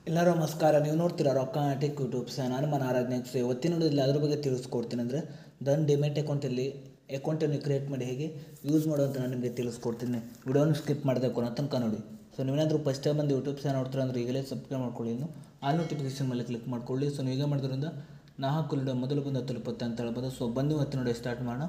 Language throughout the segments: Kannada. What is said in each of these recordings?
ಎಲ್ಲರೂ ನಮಸ್ಕಾರ. ನೀವು ನೋಡ್ತೀರಾ ರೊಕ್ಕ ಟೆಕ್ ಯೂಟ್ಯೂಬ್ಸ್. ನಾನು ಮನ ಆರಾಧನೆಕ್ಸ್. ಇವತ್ತಿನ ನೋಡಿಲ್ಲ ಅದ್ರ ಬಗ್ಗೆ ತಿಳಿಸ್ಕೊಡ್ತೀನಿ. ಅಂದರೆ ದನ್ ಡಿಮೆಟ್ ಅಕೌಂಟನ್ನು ಕ್ರಿಯೇಟ್ ಮಾಡಿ ಹೇಗೆ ಯೂಸ್ ಮಾಡೋದು ಅಂತ ನಾನು ನಿಮಗೆ ತಿಳಿಸ್ಕೊಡ್ತೀನಿ. ವಿಡಿಯೋನ ಸ್ಕಿಪ್ ಮಾಡಿದೆ ಕೊನೆ ತನಕ ನೋಡಿ. ಸೊ ನೀವೇನಾದರೂ ಫಸ್ಟ್ ಟೈಮ್ ಬಂದು ಯೂಟ್ಯೂಬ್ ಚಾನಲ್ ನೋಡ್ತೀರಾ ಅಂದರೆ ಈಗಲೇ ಸಬ್ಸ್ಕ್ರೈಬ್ ಮಾಡ್ಕೊಳ್ಳಿ. ಇನ್ನು ಆ ನೋಟಿಫಿಕೇಶನ್ ಮೇಲೆ ಕ್ಲಿಕ್ ಮಾಡ್ಕೊಳ್ಳಿ. ಸೊ ನೀವು ಹೀಗೆ ಮಾಡೋದ್ರಿಂದ ನಾ ಹಾಕಲು ಮೊದಲು ಬಂದು ತಲುಪುತ್ತೆ ಅಂತ ಹೇಳ್ಬೋದು. ಸೊ ಬಂದು ಇವತ್ತು ನೋಡಿ ಸ್ಟಾರ್ಟ್ ಮಾಡೋಣ.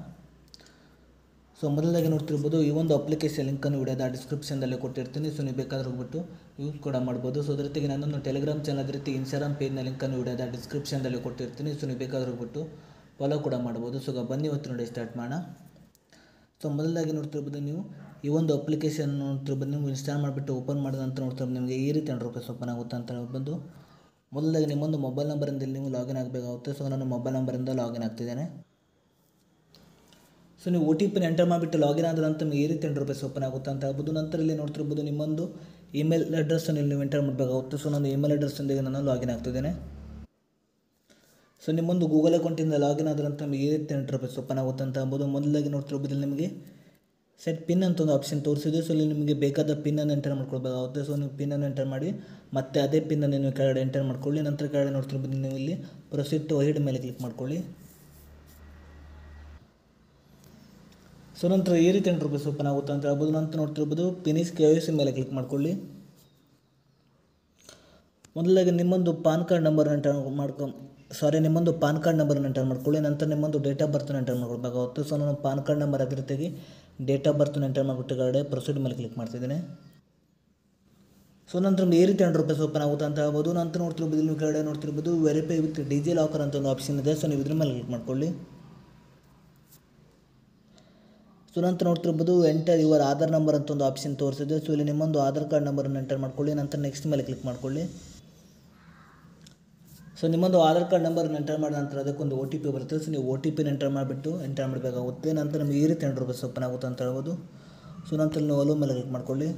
ಸೊ ಮೊದಲಾಗಿ ನೋಡ್ತಿರ್ಬೋದು ಈ ಒಂದು ಅಪ್ಲಿಕೇಶನ್ ಲಿಂಕನ್ನು ವಿಡಿಯೋದ ಡಿಸ್ಕ್ರಿಪ್ಷನ್ದಲ್ಲಿ ಕೊಟ್ಟಿರ್ತೀನಿ. ಸೊ ನೀವು ಬೇಕಾದ್ರೆ ಹೋಗ್ಬಿಟ್ಟು ಯೂಸ್ ಕೂಡ ಮಾಡ್ಬೋದು. ಸೊ ಅದ್ರ ಜೊತೆಗೆ ನನ್ನೊಂದು ಟೆಲಿಗ್ರಾಮ್ ಚಾನಲ್ ಅದೇ ರೀತಿ ಇನ್ಸ್ಟಾಗ್ರಾಮ್ ಪೇಜ್ನ ಲಿಂಕನ್ನು ವಿಡಿಯೋದ ಡಿಸ್ಕ್ರಿಪ್ಷನ್ದಲ್ಲಿ ಕೊಟ್ಟಿರ್ತೀನಿ. ಸೊ ನೀವು ಬೇಕಾದ್ರೆ ಹೋಗ್ಬಿಟ್ಟು ಫಾಲೋ ಕೂಡ ಮಾಡ್ಬೋದು. ಸೊ ಬನ್ನಿ ಇವತ್ತು ನೋಡಿ ಸ್ಟಾರ್ಟ್ ಮಾಡೋಣ. ಸೊ ಮೊದಲಾಗಿ ನೋಡ್ತಿರ್ಬೋದು ನೀವು ಈ ಒಂದು ಅಪ್ಲಿಕೇಶನ್ ನೋಡ್ತಿರ್ಬೋದು. ನೀವು ಇನ್ಸ್ಟಾಲ್ ಮಾಡಿಬಿಟ್ಟು ಓಪನ್ ಮಾಡಿದ ನಂತರ ನೋಡ್ತಿರ್ಬೋದು ನಿಮಗೆ ಈ ರೀತಿ ₹100 ಓಪನ್ ಆಗುತ್ತೆ ಅಂತ ಹೇಳ್ಬೋದು. ಮೊದಲಾಗಿ ನಿಮ್ಮೊಂದು ಮೊಬೈಲ್ ನಂಬರಿಂದ ನೀವು ಲಾಗಿನ್ ಆಗಬೇಕಾಗುತ್ತೆ. ಸೊ ನಾನು ಮೊಬೈಲ್ ನಂಬರಿಂದ ಲಾಗಿನ್ ಆಗ್ತಿದ್ದೇನೆ. ಸೊ ನೀವು OTP ಎಂಟರ್ ಮಾಡಿಬಿಟ್ಟು ಲಾಗಿನ್ ಆದ ನಂತರ ನಿಮಗೆ ಈ ರೀತಿ ₹100 ಓಪನ್ ಆಗುತ್ತೆ ಅಂತ ಹೇಳ್ಬೋದು. ನಂತರ ಇಲ್ಲಿ ನೋಡ್ತಿರ್ಬೋದು ನಿಮ್ಮೊಂದು ಇಮೇಲ್ ಅಡ್ರೆಸ್ಸನ್ನು ಇಲ್ಲಿ ನೀವು ಎಂಟರ್ ಮಾಡಬೇಕಾಗುತ್ತೆ. ಸೊ ನಾನು ಇಮೇಲ್ ಅಡ್ರೆಸ್ಸಿಂದ ನಾನು ಲಾಗಿನ್ ಆಗ್ತಿದ್ದೇನೆ. ಸೊ ನಿಮ್ಮೊಂದು ಗೂಗಲ್ ಅಕೌಂಟಿಂದ ಲಾಗಿನ್ ಆದ ನಂತರ ನಿಮಗೆ ಈ ರೀತಿ ₹100 ಓಪನ್ ಆಗುತ್ತೆ ಅಂತ ಹೇಳ್ಬೋದು. ಮೊದಲಾಗಿ ನೋಡ್ತಿರ್ಬೋದು ನಿಮಗೆ ಸೆಟ್ ಪಿನ್ ಅಂತ ಒಂದು ಆಪ್ಷನ್ ತೋರಿಸಿದೆ. ಸೊ ಇಲ್ಲಿ ನಿಮಗೆ ಬೇಕಾದ ಪಿನ್ನನ್ನು ಎಂಟರ್ ಮಾಡ್ಕೊಳ್ಬೇಕಾಗುತ್ತೆ. ಸೊ ನೀವು ಪಿನ್ನನ್ನು ಎಂಟರ್ ಮಾಡಿ ಮತ್ತೆ ಅದೇ ಪಿನ್ನನ್ನು ನೀವು ಕೆಳಗಡೆ ಎಂಟರ್ ಮಾಡ್ಕೊಳ್ಳಿ. ನಂತರ ಕೆಳಗಡೆ ನೋಡ್ತಿರ್ಬೋದು ನೀವು ಇಲ್ಲಿ ಪ್ರೊಸೀಡ್ ಟು ವೈಡ್ ಮೇಲೆ ಕ್ಲಿಕ್ ಮಾಡ್ಕೊಳ್ಳಿ. ಸೊ ನಂತರ ಈ ರೀತಿ ₹100 ಓಪನ್ ಆಗುತ್ತೆ ಅಂತ ಹೇಳ್ಬೋದು. ನಂತರ ನೋಡ್ತಿರ್ಬೋದು ಫಿನಿಶ್ KYC ಮೇಲೆ ಕ್ಲಿಕ್ ಮಾಡ್ಕೊಳ್ಳಿ. ಮೊದಲಾಗಿ ನಿಮ್ಮೊಂದು ಪಾನ್ ಕಾರ್ಡ್ ನಂಬರ್ ನಿಮ್ಮೊಂದು ಪಾನ್ ಕಾರ್ಡ್ ನಂಬರನ್ನು ಎಂಟರ್ ಮಾಡ್ಕೊಳ್ಳಿ. ನಂತರ ನಿಮ್ಮೊಂದು ಡೇಟ್ ಆಫ್ ಬರ್ತನ್ನು ಎಂಟರ್ ಮಾಡ್ಕೊಳ್ಬೇಕಾಗುತ್ತೆ. ಸೊ ನಾನು ಪಾನ್ ಕಾರ್ಡ್ ನಂಬರ್ ಅದೇ ರೀತಿಯಾಗಿ ಡೇಟ್ ಆಫ್ ಬರ್ತನ್ನು ಎಂಟರ್ ಮಾಡಿಬಿಟ್ಟು ಕೆಳಗಡೆ ಪ್ರೊಸೀಡ್ ಮೇಲೆ ಕ್ಲಿಕ್ ಮಾಡ್ತಿದ್ದೀನಿ. ಸೊ ನಂತರ ಈ ರೀತಿ ₹100 ಓಪನ್ ಆಗುತ್ತೆ ಅಂತ ಹೇಳ್ಬೋದು. ನಂತರ ನೋಡ್ತಿರ್ಬೋದು ನೀವು ಕೆಳಗಡೆ ನೋಡ್ತಿರ್ಬೋದು ವೆರಿಫೈ ವಿತ್ ಡಿಜಿ ಲಾಕರ್ ಅಂತ ಒಂದು ಆಪ್ಷನ್ ಇದೆ. ಸೊ ನೀವು ಇದ್ರ ಮೇಲೆ ಕ್ಲಿಕ್ ಮಾಡ್ಕೊಳ್ಳಿ. ಸೊ ನಂತರ ನೋಡ್ತಿರ್ಬೋದು ಎಂಟರ್ ಯುವರ್ ಆಧಾರ್ ನಂಬರ್ ಅಂತ ಒಂದು ಆಪ್ಷನ್ ತೋರಿಸಿದೆ. ಸೊ ಇಲ್ಲಿ ನಿಮ್ಮೊಂದು ಆಧಾರ್ ಕಾರ್ಡ್ ನಂಬರನ್ನು ಎಂಟರ್ ಮಾಡ್ಕೊಳ್ಳಿ. ನಂತರ ನೆಕ್ಸ್ಟ್ ಮೇಲೆ ಕ್ಲಿಕ್ ಮಾಡ್ಕೊಳ್ಳಿ. ಸೊ ನಿಮ್ಮೊಂದು ಆಧಾರ್ ಕಾರ್ಡ್ ನಂಬರನ್ನು ಎಂಟರ್ ಮಾಡಿದ ನಂತರ ಅದಕ್ಕೊಂದು OTP ಬರುತ್ತೆ. ಸೊ ನೀವು OTP ಎಂಟರ್ ಮಾಡಬೇಕಾಗುತ್ತೆ. ನಂತರ ನಿಮಗೆ ಈ ರೀತಿ ₹100 ಓಪನ್ ಆಗುತ್ತೆ ಅಂತ ಹೇಳ್ಬೋದು. ಸೊ ನಂತರ ನೀವು ಅಲೋ ಮೇಲೆ ಕ್ಲಿಕ್ ಮಾಡ್ಕೊಳ್ಳಿ.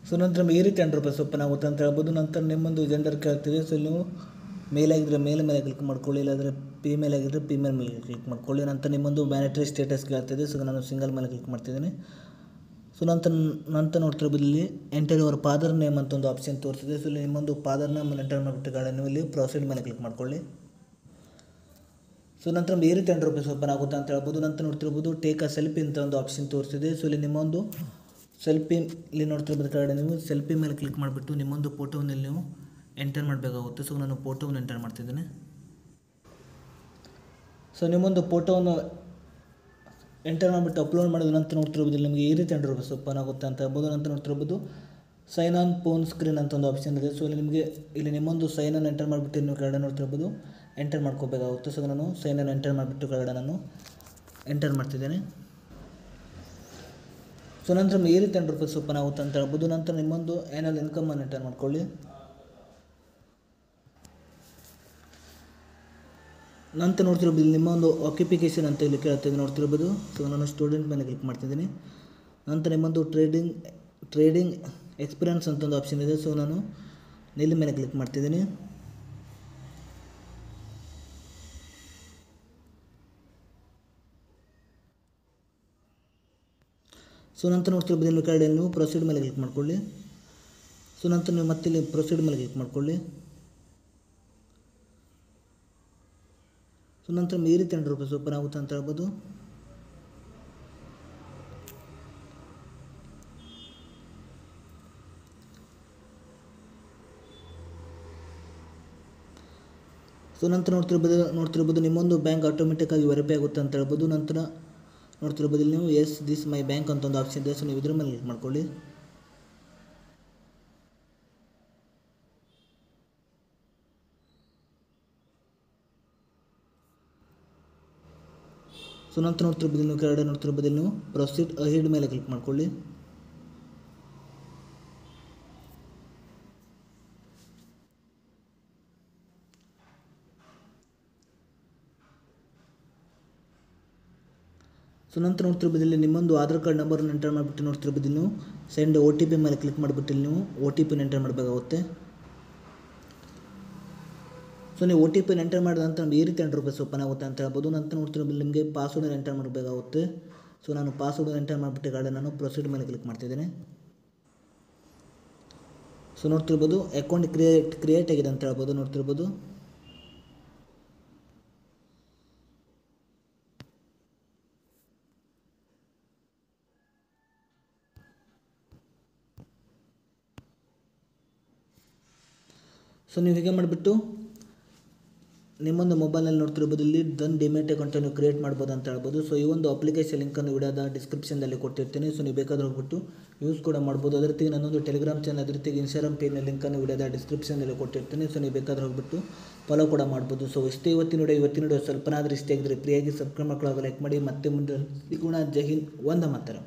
ಸೊ ನಂತರ ಈ ರೀತಿ ₹100 ಓಪನ್ ಆಗುತ್ತೆ ಅಂತ ಹೇಳ್ಬೋದು. ನಂತರ ನಿಮ್ಮೊಂದು ಜೆಂಡರ್ ಕೇಳ್ತಿದೆ. ಸೊ ನೀವು ಮೇಲ್ ಆಗಿದ್ದರೆ ಮೇಲ್ ಮೇಲೆ ಕ್ಲಿಕ್ ಮಾಡ್ಕೊಳ್ಳಿ, ಇಲ್ಲಾಂದರೆ ಫೀಮೇಲ್ ಆಗಿದ್ದರೆ ಫೀಮೇಲ್ ಮೇಲೆ ಕ್ಲಿಕ್ ಮಾಡ್ಕೊಳ್ಳಿ. ನಂತರ ನಿಮ್ಮೊಂದು ಮ್ಯಾರಿಟಲ್ ಸ್ಟೇಟಸ್ ಕೇಳ್ತಿದೆ. ಸೊ ನಾನು ಸಿಂಗಲ್ ಮೇಲೆ ಕ್ಲಿಕ್ ಮಾಡ್ತಿದ್ದೀನಿ. ಸೊ ನಂತರ ನೋಡ್ತಿರ್ಬೋದು ಇಲ್ಲಿ ಎಂಟರ್ ಯುವರ್ ಫಾದರ್ ನೇಮ್ ಅಂತ ಒಂದು ಆಪ್ಷನ್ ತೋರಿಸಿದೆ. ಸೊ ಇಲ್ಲಿ ನಿಮ್ಮೊಂದು ಫಾದರ್ ನೇಮ್ ಎಂಟರ್ ಮಾಡಿಬಿಟ್ಟು ನೀವು ಇಲ್ಲಿ ಪ್ರೊಸೀಡ್ ಮೇಲೆ ಕ್ಲಿಕ್ ಮಾಡ್ಕೊಳ್ಳಿ. ಸೊ ನಂತರ ಈ ರೀತಿ ₹100 ಓಪನ್ ಆಗುತ್ತೆ ಅಂತ ಹೇಳ್ಬೋದು. ನಂತರ ನೋಡ್ತಿರ್ಬೋದು ಟೇಕ್ ಅ ಸೆಲ್ಫಿ ಅಂತ ಒಂದು ಆಪ್ಷನ್ ತೋರಿಸಿದೆ. ಸೊ ಇಲ್ಲಿ ನಿಮ್ಮೊಂದು ಸೆಲ್ಫಿ ಇಲ್ಲಿ ನೋಡ್ತಿರ್ಬೋದು ಕೆಳಗಡೆ ನೀವು ಸೆಲ್ಫಿ ಮೇಲೆ ಕ್ಲಿಕ್ ಮಾಡಿಬಿಟ್ಟು ನಿಮ್ಮೊಂದು ಫೋಟೋವನ್ನು ಇಲ್ಲಿ ನೀವು ಎಂಟರ್ ಮಾಡಬೇಕಾಗುತ್ತೆ. ಸೊ ನಾನು ಫೋಟೋವನ್ನು ಎಂಟರ್ ಮಾಡ್ತಿದ್ದೀನಿ. ಸೊ ನಿಮ್ಮೊಂದು ಫೋಟೋವನ್ನು ಎಂಟರ್ ಮಾಡಿಬಿಟ್ಟು ಅಪ್ಲೋಡ್ ಮಾಡಿದ ನಂತರ ನೋಡ್ತಿರ್ಬೋದು ನಿಮಗೆ ಈ ರೀತಿ ₹100 ಓಪನ್ ಆಗುತ್ತೆ ಅಂತ ಹೇಳ್ಬೋದು. ನಂತರ ನೋಡ್ತಿರ್ಬೋದು ಸೈನ್ ಆನ್ ಫೋನ್ ಸ್ಕ್ರೀನ್ ಅಂತ ಒಂದು ಆಪ್ಷನ್ ಇದೆ. ಸೊ ಇಲ್ಲಿ ನಿಮ್ಮೊಂದು ಸೈನನ್ನು ಎಂಟರ್ ಮಾಡಿಬಿಟ್ಟು ನೀವು ಕೆಳಗಡೆ ನೋಡ್ತಿರ್ಬೋದು ಎಂಟರ್ ಮಾಡ್ಕೋಬೇಕಾಗುತ್ತೆ. ಸೊ ನಾನು ಸೈನನ್ನು ಎಂಟರ್ ಮಾಡಿಬಿಟ್ಟು ಕೆಳಗಡೆ ನಾನು ಎಂಟರ್ ಮಾಡ್ತಿದ್ದೇನೆ. ಸೊ ನಂತರ ಈ ರೀತಿ ₹100 ಓಪನ್ ಆಗುತ್ತೆ ಅಂತ ಹೇಳ್ಬೋದು. ನಂತರ ನಿಮ್ಮೊಂದು ಆ್ಯನುವಲ್ ಇನ್ಕಮನ್ನು ಎಂಟರ್ ಮಾಡ್ಕೊಳ್ಳಿ. ನಂತರ ನೋಡ್ತಿರ್ಬೋದು ನಿಮ್ಮೊಂದು ಆಕ್ಯುಪಿಕೇಷನ್ ಅಂತ ಇಲ್ಲಿ ಕೇಳ್ತಿದೆ ನೋಡ್ತಿರ್ಬೋದು. ಸೊ ನಾನು ಸ್ಟೂಡೆಂಟ್ ಮೇಲೆ ಕ್ಲಿಕ್ ಮಾಡ್ತಿದ್ದೀನಿ. ನಂತರ ನಿಮ್ಮೊಂದು ಟ್ರೇಡಿಂಗ್ ಎಕ್ಸ್ಪೀರಿಯನ್ಸ್ ಅಂತ ಒಂದು ಆಪ್ಷನ್ ಇದೆ. ಸೊ ನಾನು ನಿಲ್ ಮೇಲೆ ಕ್ಲಿಕ್ ಮಾಡ್ತಿದ್ದೀನಿ. ಸೊ ನಂತರ ನೋಡ್ತಿರ್ಬೋದು ಇಲ್ಲಿ ಕೆಳಗಡೆ ನೀವು ಪ್ರೊಸೀಡ್ ಮೇಲೆ ಕ್ಲಿಕ್ ಮಾಡ್ಕೊಳ್ಳಿ. ಸೊ ನಂತರ ನೀವು ಮತ್ತೆ ಇಲ್ಲಿ ಪ್ರೊಸೀಡ್ ಮೇಲೆ ಕ್ಲಿಕ್ ಮಾಡ್ಕೊಳ್ಳಿ. ಸೊ ನಂತರ ಈ ರೀತಿ ₹100 ಓಪನ್ ಆಗುತ್ತೆ ಅಂತ ಹೇಳ್ಬೋದು. ಸೊ ನಂತರ ನೋಡ್ತಿರ್ಬೋದು ನಿಮ್ಮೊಂದು ಬ್ಯಾಂಕ್ ಆಟೋಮೆಟಿಕ್ಕಾಗಿ ವೆರಿಫೈ ಆಗುತ್ತೆ ಅಂತ ಹೇಳ್ಬೋದು. ನಂತರ ನೋಡ್ತಿರ್ಬೋದು ಇಲ್ಲಿ ನೀವು ಎಸ್ ದಿಸ್ ಮೈ ಬ್ಯಾಂಕ್ ಅಂತ ಒಂದು ಆಪ್ಷನ್ ಇದೆ. ಸೊ ನೀವು ಇದ್ರ ಮೇಲೆ ಕ್ಲಿಕ್ ಮಾಡ್ಕೊಳ್ಳಿ. ಸೊ ನಂತರ ನೋಡ್ತಿರ್ಬೋದು ನೀವು ಕೆಳಗಡೆ ನೋಡ್ತಿರ್ಬೋದು ನೀವು ಪ್ರೊಸೀಡ್ ಅಹೆಡ್ ಮೇಲೆ ಕ್ಲಿಕ್ ಮಾಡ್ಕೊಳ್ಳಿ. ಸೊ ನಂತರ ನೋಡ್ತಿರ್ಬೋದು ಇಲ್ಲಿ ನಿಮ್ಮೊಂದು ಆಧಾರ್ ಕಾರ್ಡ್ ನಂಬರನ್ನು ಎಂಟರ್ ಮಾಡಿಬಿಟ್ಟು ನೋಡ್ತಿರ್ಬೋದು ನೀವು ಸೆಂಡ್ OTP ಮೇಲೆ ಕ್ಲಿಕ್ ಮಾಡಿಬಿಟ್ಟು ಇಲ್ಲಿ ನೀವು OTP ಎಂಟರ್ ಮಾಡಬೇಕಾಗುತ್ತೆ. ಸೊ ನೀವು ಒ ಟಿ ಪಿನ ಎಂಟರ್ ಮಾಡಿದ ನಂತರ ನಮ್ಗೆ ಈ ರೀತಿ ಇಂಟರ್ಫೇಸ್ ಓಪನ್ ಆಗುತ್ತೆ ಅಂತ ಹೇಳ್ಬೋದು. ನಂತರ ನೋಡ್ತಿರೋದು ನಿಮಗೆ ಪಾಸ್ವರ್ಡ್ ಎಂಟರ್ ಮಾಡಬೇಕಾಗುತ್ತೆ. ಸೊ ನಾನು ಪಾಸ್ವರ್ಡ್ ಎಂಟರ್ ಮಾಡಿಬಿಟ್ಟು ಗಾಡಿ ನಾನು ಪ್ರೊಸೀಡ್ ಮೇಲೆ ಕ್ಲಿಕ್ ಮಾಡ್ತಿದ್ದೇನೆ. ಸೊ ನೋಡ್ತಿರ್ಬೋದು ಅಕೌಂಟ್ ಕ್ರಿಯೇಟ್ ಆಗಿದೆ ಅಂತ ಹೇಳ್ಬೋದು. ನೋಡ್ತಿರ್ಬೋದು ಸೊ ನೀವು ಹೀಗೆ ಮಾಡಿಬಿಟ್ಟು ನಿಮ್ಮೊಂದು ಮೊಬೈಲ್ನಲ್ಲಿ ನೋಡ್ತಿರ್ಬೋದು ಇಲ್ಲಿ ದನ್ ಡಿಮೆಟ್ ಅಕೌಂಟನ್ನು ಕ್ರಿಯೇಟ್ ಮಾಡ್ಬೋದು ಅಂತ ಹೇಳ್ಬೋದು. ಸೊ ಈ ಒಂದು ಅಪ್ಲಿಕೇಶನ್ ಲಿಂಕನ್ನು ವಿಡಿಯೋದ ಡಿಸ್ಕ್ರಿಪ್ಷನ್ದಲ್ಲಿ ಕೊಟ್ಟಿರ್ತೀನಿ. ಸೊ ನೀವು ಬೇಕಾದ್ರೆ ಹೋಗ್ಬಿಟ್ಟು ಯೂಸ್ ಕೂಡ ಮಾಡ್ಬೋದು. ಅದ್ರ ಜೊತೆಗೆ ನನ್ನೊಂದು ಟೆಲಿಗ್ರಾಮ್ ಚಾನಲ್, ಅದ್ರ ಜೊತೆಗೆ ಇನ್ಸ್ಟಾಗ್ರಾಮ್ ಪೇಜ್ನ ಲಿಂಕನ್ನು ವಿಡಿಯೋದ ಡಿಸ್ಕ್ರಿಪ್ಷನ್ನಲ್ಲಿ ಕೊಟ್ಟಿರ್ತೀನಿ. ಸೊ ನೀವು ಬೇಕಾದ್ರೆ ಹೋಗ್ಬಿಟ್ಟು ಫಾಲೋ ಕೂಡ ಮಾಡ್ಬೋದು. ಸೊ ಇಷ್ಟೇ ಇವತ್ತಿನ ವಿಡಿಯೋ ಸ್ವಲ್ಪನಾದರೂ ಇಷ್ಟ ಆಗಿದ್ರೆ ಫ್ರೀಯಾಗಿ ಸಬ್ಸ್ಕ್ರೈಬ್ ಮಾಡ್ಕೊಳ್ಳೋದು, ಲೈಕ್ ಮಾಡಿ. ಮತ್ತೆ ಮುಂದೆ ಸಿಗೋಣ. ಜೈ ಹಿಂದ್, ವಂದೇ ಮಾತರಂ.